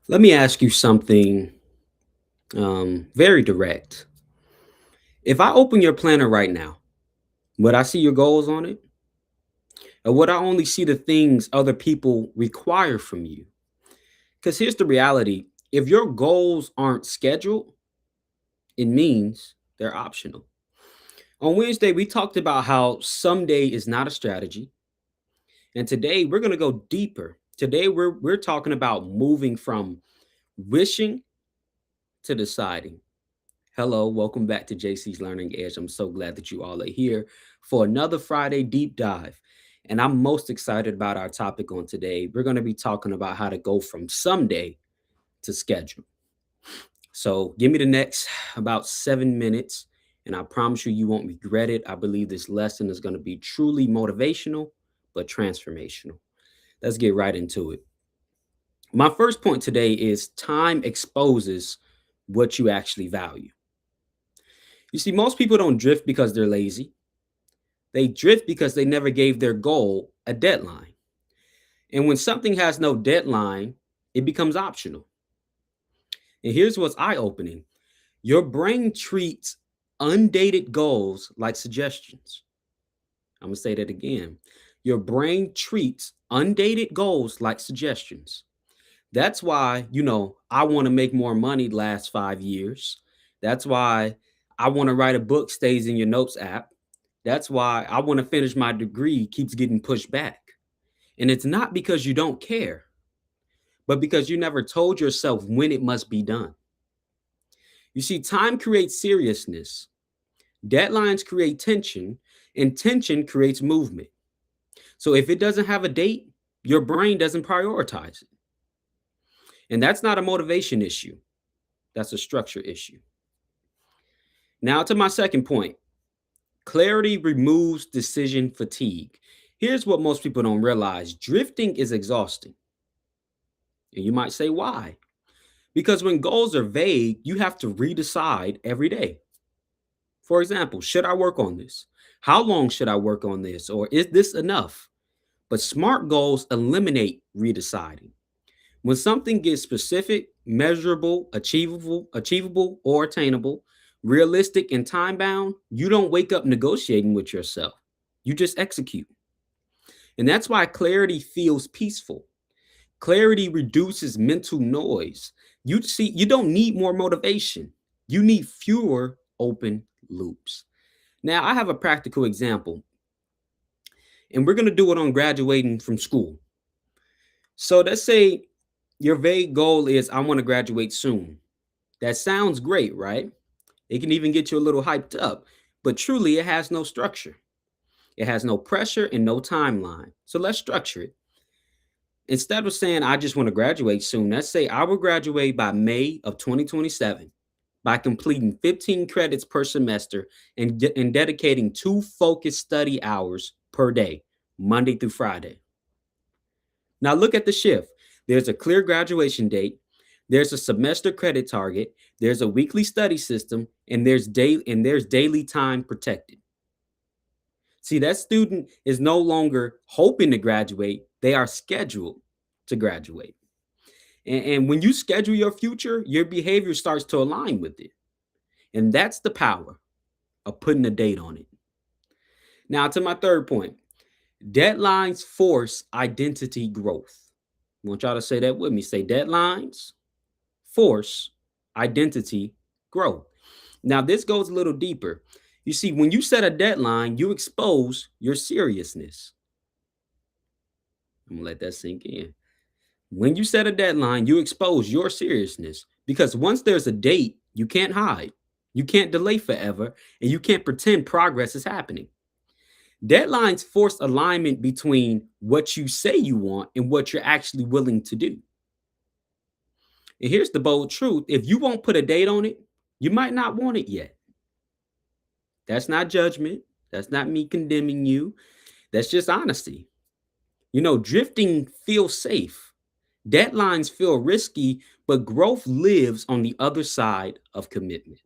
Let me ask you something very direct. If I open your planner right now, would I see your goals on it? Or would I only see the things other people require from you? Because here's the reality, if your goals aren't scheduled, it means they're optional. On Wednesday, we talked about how someday is not a strategy. And today, we're going to go deeper. Today, we're talking about moving from wishing to deciding. Hello, welcome back to JC's Learning Edge. I'm so glad that you all are here for another Friday deep dive. And I'm most excited about our topic on today. We're going to be talking about how to go from someday to schedule. So give me the next about 7 minutes, and I promise you, you won't regret it. I believe this lesson is going to be truly motivational, but transformational. Let's get right into it. My first point today is time exposes what you actually value. You see, most people don't drift because they're lazy. They drift because they never gave their goal a deadline. And when something has no deadline, it becomes optional. And here's what's eye opening, your brain treats undated goals like suggestions. I'm going to say that again. Your brain treats undated goals like suggestions. That's why, I want to make more money last 5 years. That's why I want to write a book stays in your notes app. That's why I want to finish my degree keeps getting pushed back. And it's not because you don't care, but because you never told yourself when it must be done. You see, time creates seriousness, deadlines create tension, and tension creates movement. So if it doesn't have a date, your brain doesn't prioritize it. And that's not a motivation issue, that's a structure issue. Now, to my second point, clarity removes decision fatigue. Here's what most people don't realize, drifting is exhausting. And you might say, why? Because when goals are vague, you have to redecide every day. For example, should I work on this? How long should I work on this? Or is this enough? But smart goals eliminate redeciding. When something gets specific, measurable, achievable or attainable, realistic and time bound, you don't wake up negotiating with yourself. You just execute. And that's why clarity feels peaceful. Clarity reduces mental noise. You don't need more motivation. You need fewer open loops. Now, I have a practical example, and we're going to do it on graduating from school. So let's say your vague goal is I want to graduate soon. That sounds great, right? It can even get you a little hyped up, but truly it has no structure. It has no pressure and no timeline. So let's structure it. Instead of saying I just want to graduate soon, let's say I will graduate by May of 2027 by completing 15 credits per semester and dedicating 2 focused study hours per day, Monday through Friday. Now look at the shift. There's a clear graduation date, there's a semester credit target, there's a weekly study system, and there's daily time protected. See, that student is no longer hoping to graduate, they are scheduled to graduate. And when you schedule your future, your behavior starts to align with it. And that's the power of putting a date on it. Now, to my third point, deadlines force identity growth. I want y'all to say that with me. Say deadlines force identity growth. Now, this goes a little deeper. You see, when you set a deadline, you expose your seriousness. I'm gonna let that sink in. When you set a deadline, you expose your seriousness because once there's a date, you can't hide, you can't delay forever, and you can't pretend progress is happening. Deadlines force alignment between what you say you want and what you're actually willing to do. And here's the bold truth, if you won't put a date on it, you might not want it yet. That's not judgment. That's not me condemning you. That's just honesty. Drifting feels safe. Deadlines feel risky, but growth lives on the other side of commitment.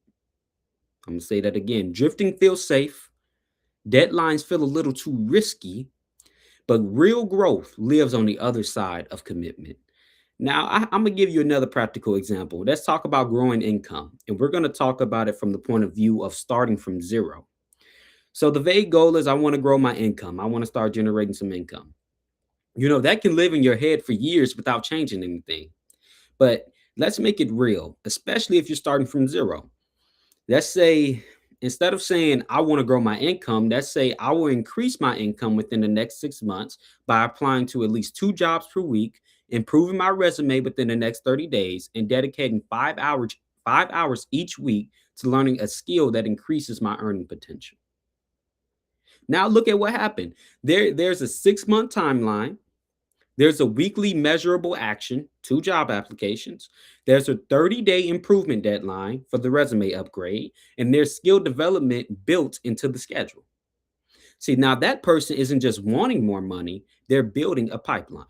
I'm going to say that again. Drifting feels safe. Deadlines feel a little too risky, but real growth lives on the other side of commitment. Now, I'm gonna give you another practical example. Let's talk about growing income, and we're gonna talk about it from the point of view of starting from zero. So the vague goal is I want to grow my income. I want to start generating some income. That can live in your head for years without changing anything. But let's make it real, especially if you're starting from zero. Let's say instead of saying I want to grow my income, let's say I will increase my income within the next 6 months by applying to at least 2 jobs per week, improving my resume within the next 30 days, and dedicating 5 hours each week to learning a skill that increases my earning potential. Now look at what happened. There's a 6-month timeline. There's a weekly measurable action, 2 job applications. There's a 30-day improvement deadline for the resume upgrade, and there's skill development built into the schedule. See, now that person isn't just wanting more money, they're building a pipeline.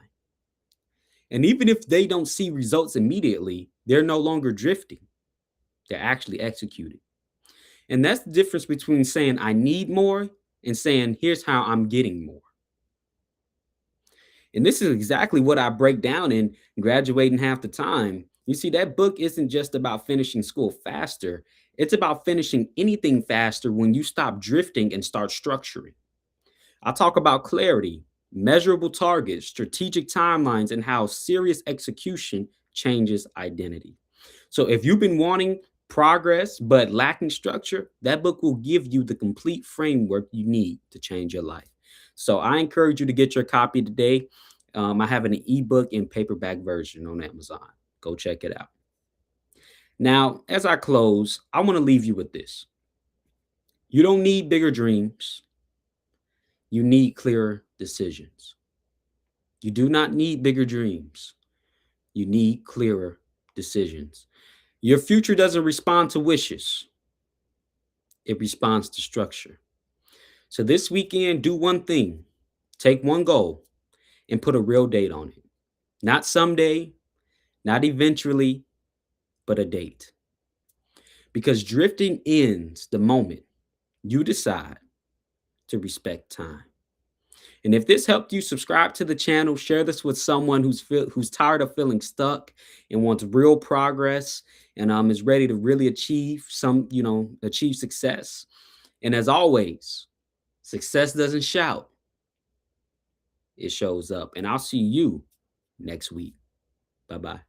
And even if they don't see results immediately, they're no longer drifting, they're actually executing. And that's the difference between saying I need more and saying here's how I'm getting more. And this is exactly what I break down in Graduating Half the Time. You see, that book isn't just about finishing school faster, it's about finishing anything faster when you stop drifting and start structuring. I talk about clarity, measurable targets, strategic timelines, and how serious execution changes identity. So if you've been wanting progress but lacking structure, that book will give you the complete framework you need to change your life. So I encourage you to get your copy today. I have an ebook and paperback version on Amazon. Go check it out. Now, as I close, I want to leave you with this. You don't need bigger dreams. You need clearer decisions. You do not need bigger dreams. You need clearer decisions. Your future doesn't respond to wishes, it responds to structure. So this weekend, do one thing, take one goal, and put a real date on it. Not someday, not eventually, but a date. Because drifting ends the moment you decide to respect time. And if this helped you, subscribe to the channel, share this with someone who's tired of feeling stuck and wants real progress and is ready to really achieve success. And as always, success doesn't shout, it shows up. And I'll see you next week. Bye-bye.